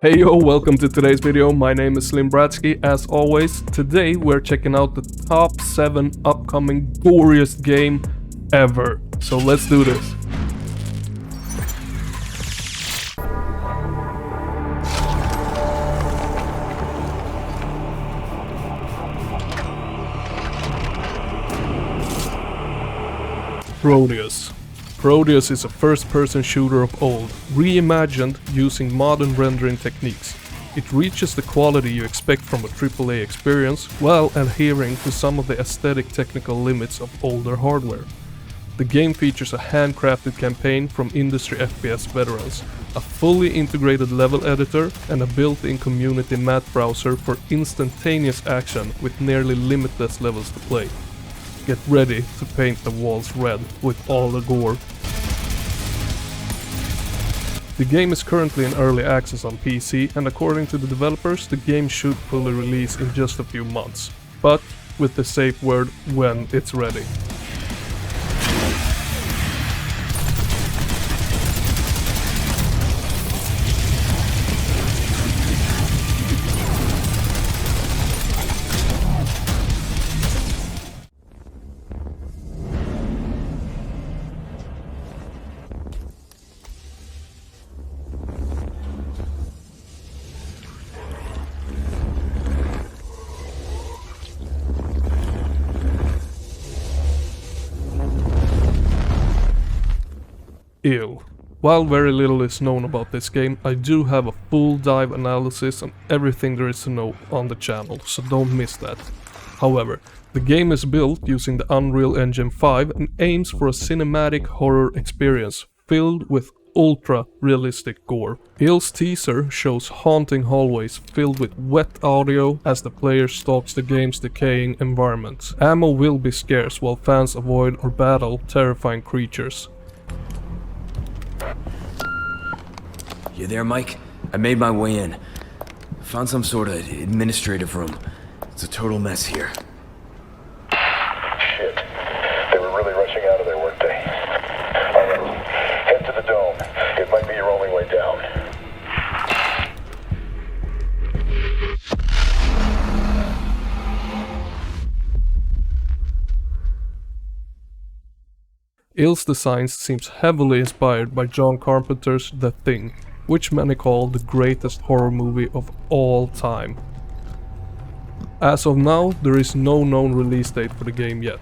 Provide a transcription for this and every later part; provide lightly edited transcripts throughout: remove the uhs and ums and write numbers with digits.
Hey yo, welcome to today's video. My name is Slim Bratsky. As always, today we're checking out the top 7 upcoming goriest game ever. So let's do this. Prodeus. Prodeus is a first-person shooter of old, reimagined using modern rendering techniques. It reaches the quality you expect from a AAA experience, while adhering to some of the aesthetic technical limits of older hardware. The game features a handcrafted campaign from industry FPS veterans, a fully integrated level editor, and a built-in community map browser for instantaneous action with nearly limitless levels to play. Get ready to paint the walls red with all the gore. The game is currently in early access on PC, and according to the developers, the game should fully release in just a few months, but with the safe word when it's ready. Ew. While very little is known about this game, I do have a full dive analysis on everything there is to know on the channel, so don't miss that. However, the game is built using the Unreal Engine 5 and aims for a cinematic horror experience filled with ultra-realistic gore. Ill's teaser shows haunting hallways filled with wet audio as the player stalks the game's decaying environment. Ammo will be scarce while fans avoid or battle terrifying creatures. You there, Mike? I made my way in. Found some sort of administrative room. It's a total mess here. Shit. They were really rushing out of there, weren't they? Alright, head to the dome. It might be your only way down. Ill's design seems heavily inspired by John Carpenter's The Thing, which many call the greatest horror movie of all time. As of now, there is no known release date for the game yet.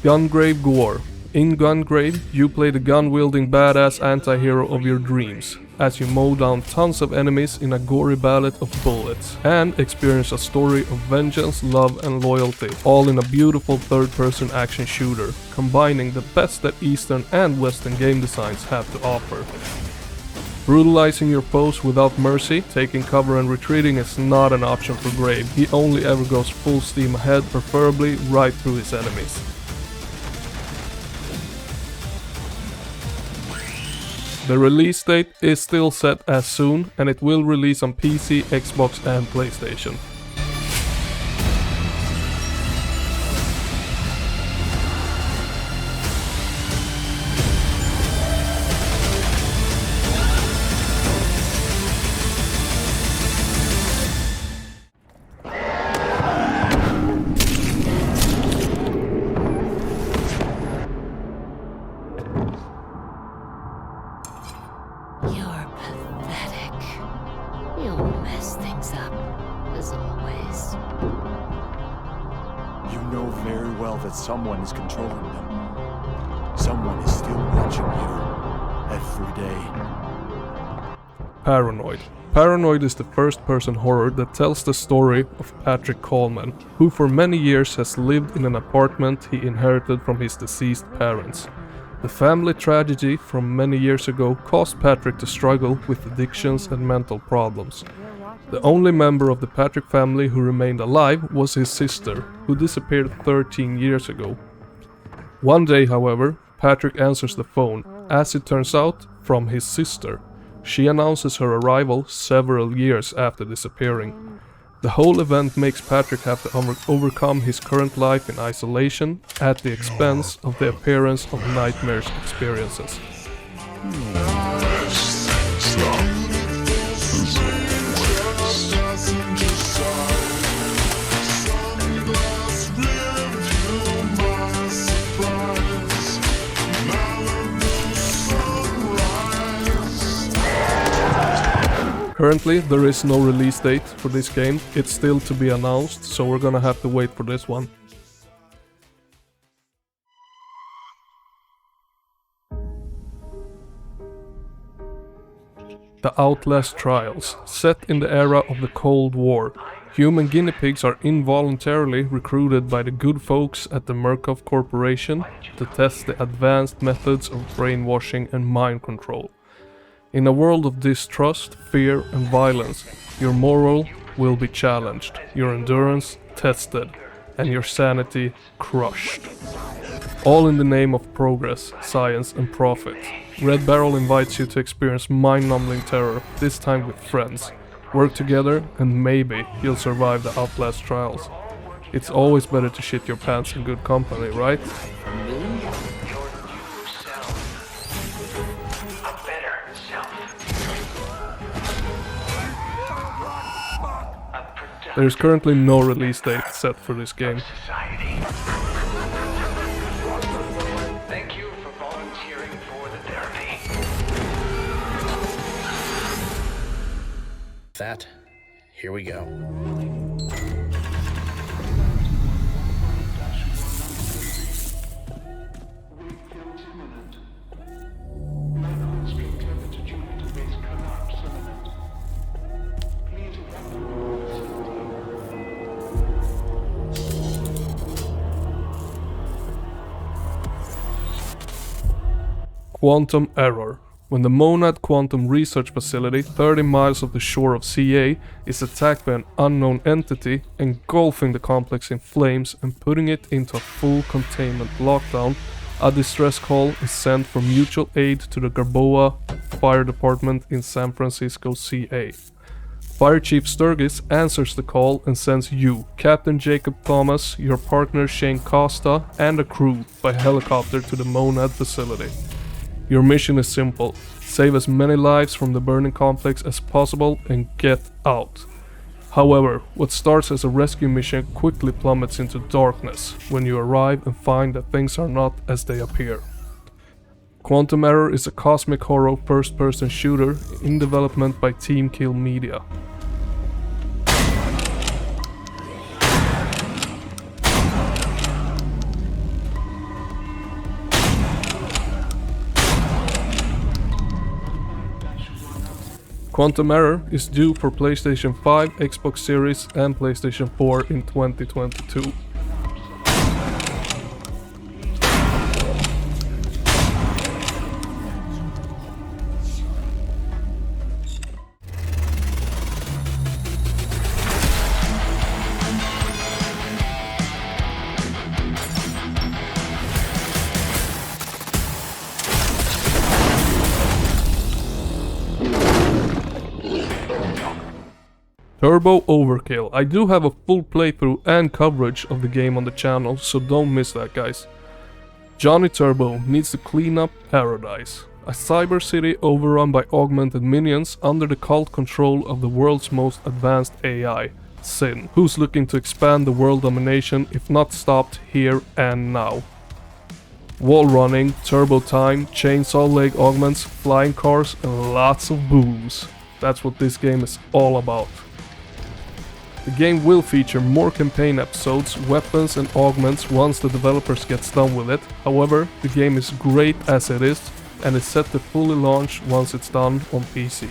Gungrave Gore. In Gungrave, you play the gun-wielding badass anti-hero of your dreams, as you mow down tons of enemies in a gory ballet of bullets, and experience a story of vengeance, love and loyalty, all in a beautiful third-person action shooter, combining the best that Eastern and Western game designs have to offer. Brutalizing your foes without mercy, taking cover and retreating is not an option for Grave. He only ever goes full steam ahead, preferably right through his enemies. The release date is still set as soon, and it will release on PC, Xbox and PlayStation. You You'll mess things up, as always. You know very well that someone is controlling them. Someone is still watching you every day. Paranoid. Paranoid is the first-person horror that tells the story of Patrick Coleman, who for many years has lived in an apartment he inherited from his deceased parents. The family tragedy from many years ago caused Patrick to struggle with addictions and mental problems. The only member of the Patrick family who remained alive was his sister, who disappeared 13 years ago. One day, however, Patrick answers the phone, as it turns out, from his sister. She announces her arrival several years after disappearing. The whole event makes Patrick have to overcome his current life in isolation at the expense of the appearance of nightmares experiences. Currently, there is no release date for this game. It's still to be announced, so we're gonna have to wait for this one. The Outlast Trials. Set in the era of the Cold War, human guinea pigs are involuntarily recruited by the good folks at the Murkoff Corporation to test the advanced methods of brainwashing and mind control. In a world of distrust, fear and violence, your moral will be challenged, your endurance tested, and your sanity crushed. All in the name of progress, science and profit. Red Barrel invites you to experience mind-numbing terror, this time with friends. Work together and maybe you'll survive the Outlast Trials. It's always better to shit your pants in good company, right? There is currently no release date set for this game. Thank you for volunteering for the therapy. That, here we go. Quantum error. When the Monad Quantum Research Facility, 30 miles off the shore of CA, is attacked by an unknown entity, engulfing the complex in flames and putting it into a full containment lockdown, a distress call is sent for mutual aid to the Garboa Fire Department in San Francisco, CA. Fire Chief Sturgis answers the call and sends you, Captain Jacob Thomas, your partner Shane Costa, and a crew by helicopter to the Monad facility. Your mission is simple: save as many lives from the burning complex as possible and get out. However, what starts as a rescue mission quickly plummets into darkness when you arrive and find that things are not as they appear. Quantum Error is a cosmic horror first-person shooter in development by Team Kill Media. Quantum Error is due for PlayStation 5, Xbox Series and PlayStation 4 in 2022. Turbo Overkill. I do have a full playthrough and coverage of the game on the channel, so don't miss that, guys. Johnny Turbo needs to clean up paradise. A cyber city overrun by augmented minions under the cult control of the world's most advanced AI, Sin, who's looking to expand the world domination if not stopped here and now. Wall running, turbo time, chainsaw leg augments, flying cars and lots of booze. That's what this game is all about. The game will feature more campaign episodes, weapons and augments once the developers gets done with it. However, the game is great as it is and is set to fully launch once it's done on PC.